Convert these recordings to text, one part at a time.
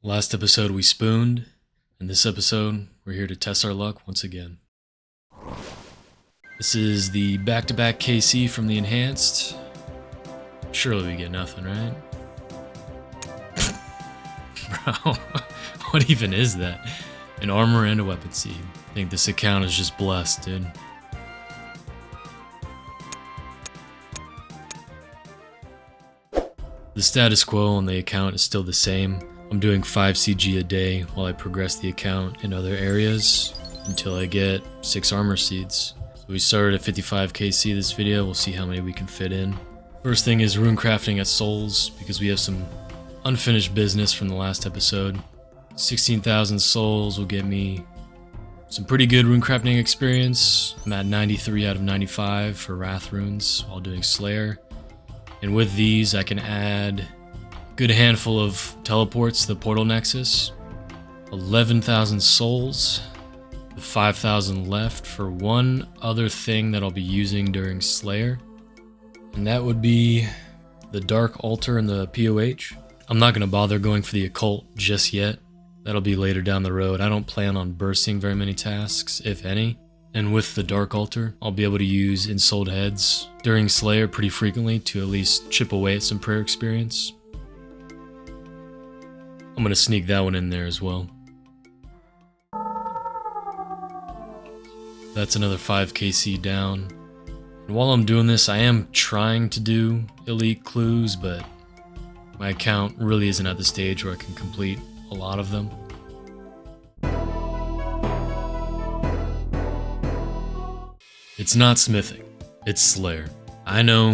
Last episode we spooned, and this episode we're here to test our luck once again. This is the back-to-back KC from the Enhanced. Surely we get nothing, right? Bro, what even is that? An armor and a weapon seed. I think this account is just blessed, dude. The status quo on the account is still the same. I'm doing 5 CG a day while I progress the account in other areas until I get 6 armor seeds. So we started at 55 KC this video, we'll see how many we can fit in. First thing is rune crafting at souls, because we have some unfinished business from the last episode. 16,000 souls will get me some pretty good rune crafting experience. I'm at 93 out of 95 for wrath runes while doing Slayer. And with these I can add a good handful of teleports to the portal nexus. 11,000 souls, with 5,000 left for one other thing that I'll be using during Slayer. And that would be the Dark Altar and the POH. I'm not going to bother going for the occult just yet. That'll be later down the road. I don't plan on bursting very many tasks, if any. And with the Dark Altar, I'll be able to use Ensouled Heads during Slayer pretty frequently to at least chip away at some prayer experience. I'm going to sneak that one in there as well. That's another 5 KC down. And while I'm doing this, I am trying to do elite clues, but my account really isn't at the stage where I can complete a lot of them. It's not smithing, it's Slayer. I know,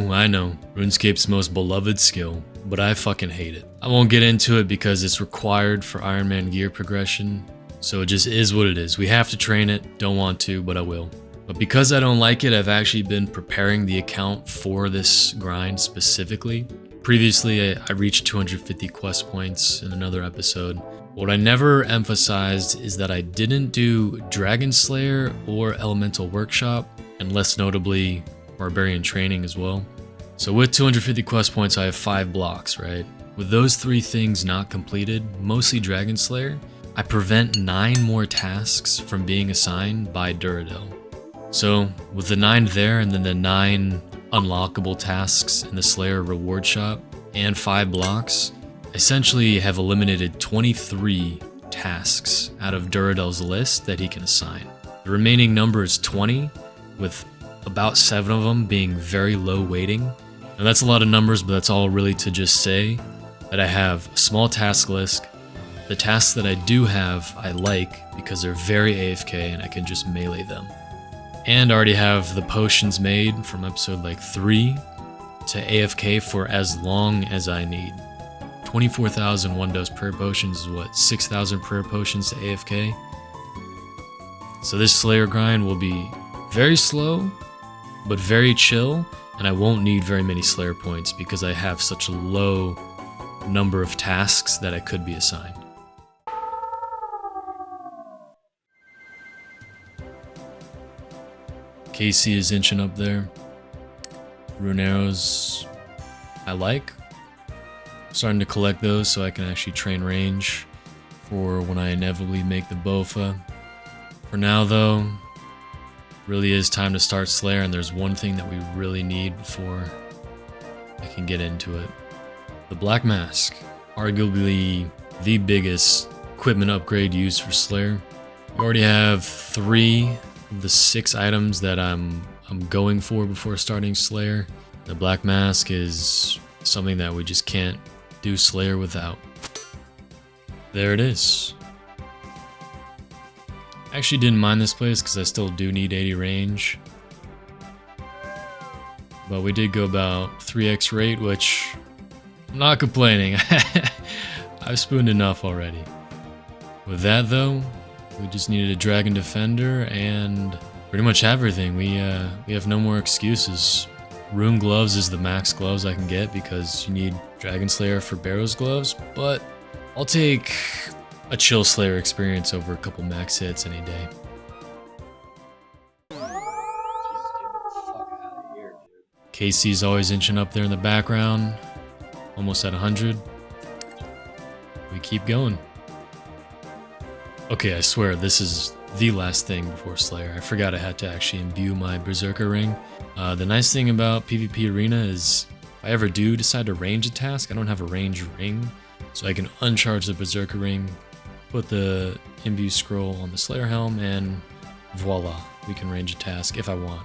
RuneScape's most beloved skill, but I fucking hate it. I won't get into it because it's required for Iron Man gear progression, so it just is what it is. We have to train it, don't want to, but I will. But because I don't like it, I've actually been preparing the account for this grind specifically. Previously, I reached 250 quest points in another episode. What I never emphasized is that I didn't do Dragon Slayer or Elemental Workshop, and less notably, Barbarian Training as well. So with 250 quest points, I have 5 blocks, right? With those 3 things not completed, mostly Dragon Slayer, I prevent 9 more tasks from being assigned by Duradel. So with the 9 there, and then the 9 unlockable tasks in the Slayer reward shop, and 5 blocks, I essentially have eliminated 23 tasks out of Duradel's list that he can assign. The remaining number is 20, with about 7 of them being very low weighting. Now that's a lot of numbers, but that's all really to just say that I have a small task list. The tasks that I do have, I like because they're very AFK and I can just melee them. And I already have the potions made from episode like 3 to AFK for as long as I need. 24,000 1-dose prayer potions is what, 6,000 prayer potions to AFK? So this Slayer grind will be very slow, but very chill, and I won't need very many Slayer points because I have such a low number of tasks that I could be assigned. KC is inching up there. Rune arrows, I like. I'm starting to collect those so I can actually train range for when I inevitably make the Bofa. For now though, really is time to start Slayer, and there's one thing that we really need before I can get into it. The Black Mask, arguably the biggest equipment upgrade used for Slayer. We already have 3 of the 6 items that I'm going for before starting Slayer. The Black Mask is something that we just can't do Slayer without. There it is. I actually didn't mind this place because I still do need 80 range. But we did go about 3x rate, which I'm not complaining. I've spooned enough already. With that though, we just needed a Dragon Defender and pretty much everything. We have no more excuses. Rune Gloves is the max gloves I can get because you need Dragon Slayer for Barrow's gloves, but I'll take a chill Slayer experience over a couple max hits any day. KC's always inching up there in the background, almost at 100. We keep going. Okay, I swear this is the last thing before Slayer. I forgot I had to actually imbue my Berserker ring. The nice thing about PvP Arena is if I ever do decide to range a task, I don't have a range ring, so I can uncharge the Berserker ring, put the imbue scroll on the Slayer helm, and voila, we can range a task if I want.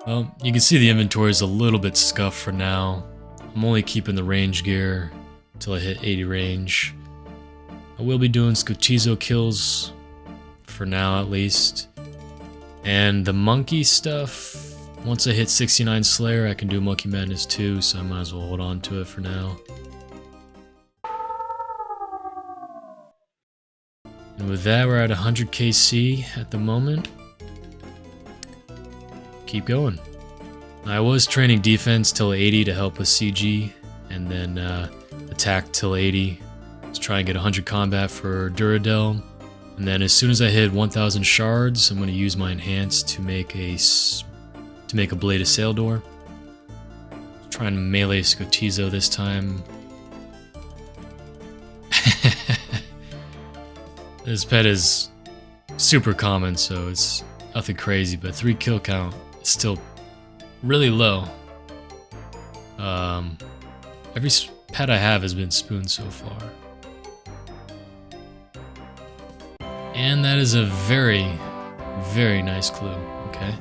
Well, you can see the inventory is a little bit scuffed for now. I'm only keeping the range gear until I hit 80 range. I will be doing Skotizo kills, for now at least. And the monkey stuff, once I hit 69 Slayer, I can do Monkey Madness 2, so I might as well hold on to it for now. And with that, we're at 100 KC at the moment. Keep going. I was training defense till 80 to help with CG, and then attack till 80 to try and get 100 combat for Duradel. And then as soon as I hit 1000 shards, I'm going to use my enhance to make a Blade of Saildor. Trying to melee Skotizo this time. This pet is super common, so it's nothing crazy, but 3 kill count is still really low. Every pet I have has been spooned so far. And that is a very, very nice clue, okay?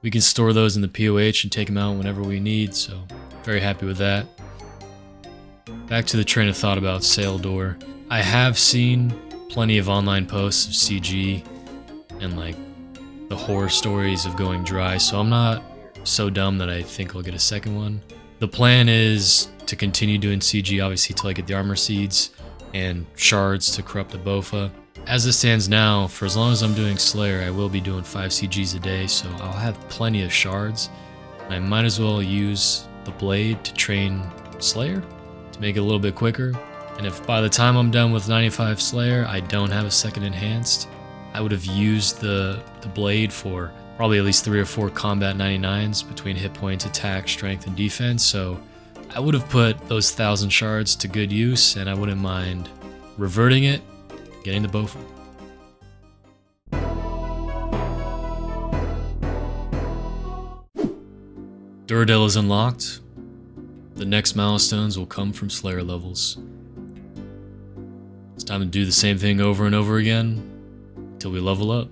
We can store those in the POH and take them out whenever we need, so very happy with that. Back to the train of thought about Saildor. I have seen plenty of online posts of CG and like the horror stories of going dry, so I'm not so dumb that I think I'll get a second one. The plan is to continue doing CG, obviously, till I get the armor seeds and shards to corrupt the Bofa. As it stands now, for as long as I'm doing Slayer, I will be doing 5 CGs a day, so I'll have plenty of shards. I might as well use the blade to train Slayer to make it a little bit quicker. And if by the time I'm done with 95 Slayer, I don't have a second enhanced, I would have used the blade for probably at least 3 or 4 combat 99s between hit points, attack, strength, and defense, so I would have put those 1000 shards to good use, and I wouldn't mind reverting it, getting the Bofa. Duradel is unlocked. The next milestones will come from Slayer levels. It's time to do the same thing over and over again until we level up.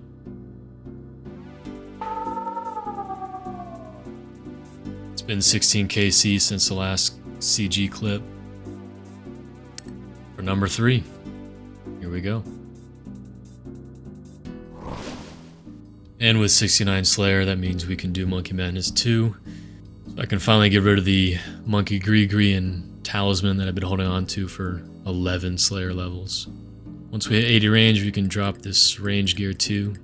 It's been 16 KC since the last CG clip. For number 3, here we go. And with 69 Slayer, that means we can do Monkey Madness 2. So I can finally get rid of the Monkey Gree and Talisman that I've been holding on to for 11 Slayer levels. Once we hit 80 range, we can drop this range gear too.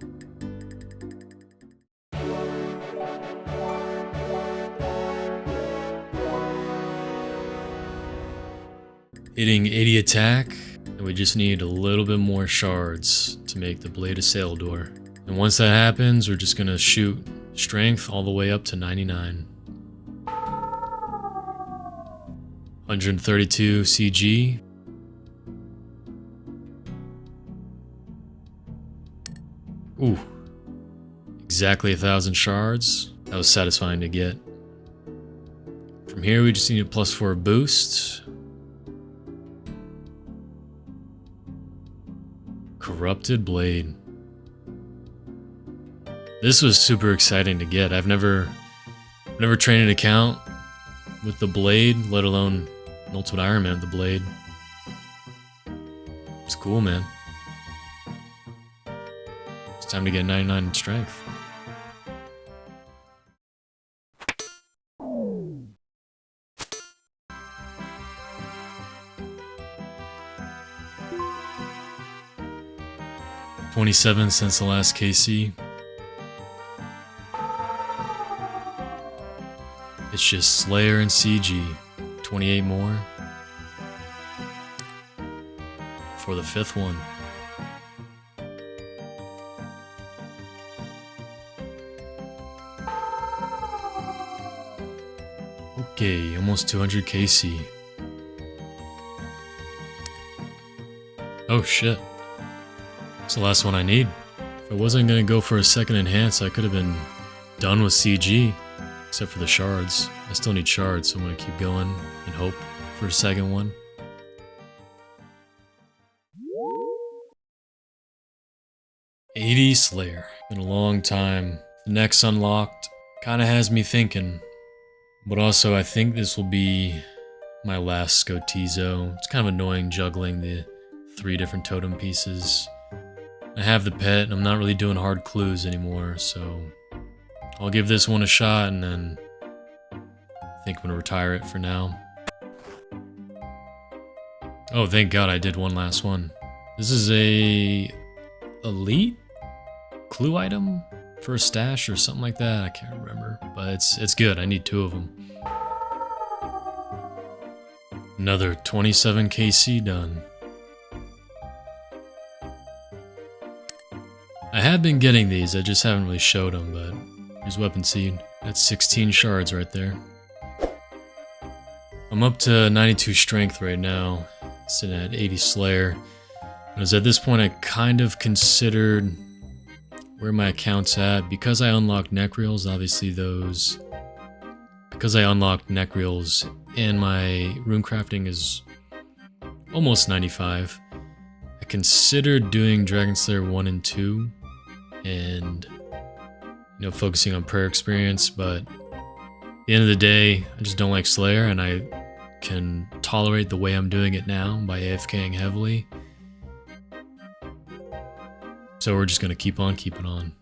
Hitting 80 attack, and we just need a little bit more shards to make the Blade of Saildor. And once that happens, we're just gonna shoot strength all the way up to 99. 132 CG. Ooh. Exactly 1000 shards. That was satisfying to get. From here, we just need a +4 boost. Corrupted Blade. This was super exciting to get. I've never trained an account with the blade, let alone an Ultimate Iron Man with the blade. It's cool, man. It's time to get 99 in strength. $27 since the last KC. It's just Slayer and CG. 28 more. For the 5th one. Okay, almost 200 KC. Oh shit. It's the last one I need. If I wasn't gonna go for a second enhance, I could have been done with CG. Except for the shards. I still need shards, so I'm gonna keep going and hope for a second one. '80 Slayer. Been a long time. The next unlocked kinda has me thinking. But also, I think this will be my last Scotizo. It's kind of annoying juggling the 3 different totem pieces. I have the pet, and I'm not really doing hard clues anymore, so I'll give this one a shot, and then I think I'm gonna retire it for now. Oh, thank God I did one last one. This is a elite clue item for a stash or something like that. I can't remember, but it's good. I need 2 of them. Another 27 KC done. I have been getting these, I just haven't really showed them, but here's Weapon Seed. That's 16 shards right there. I'm up to 92 strength right now, sitting at 80 Slayer. Because at this point I kind of considered where my account's at. Because I unlocked neck reels, obviously those... Because I unlocked neck reels and my rune crafting is almost 95, I considered doing Dragon Slayer 1 and 2 and, you know, focusing on prayer experience, but at the end of the day, I just don't like Slayer, and I can tolerate the way I'm doing it now by AFKing heavily. So we're just gonna keep on keeping on.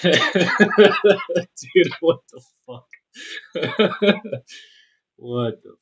Dude, what the fuck? What the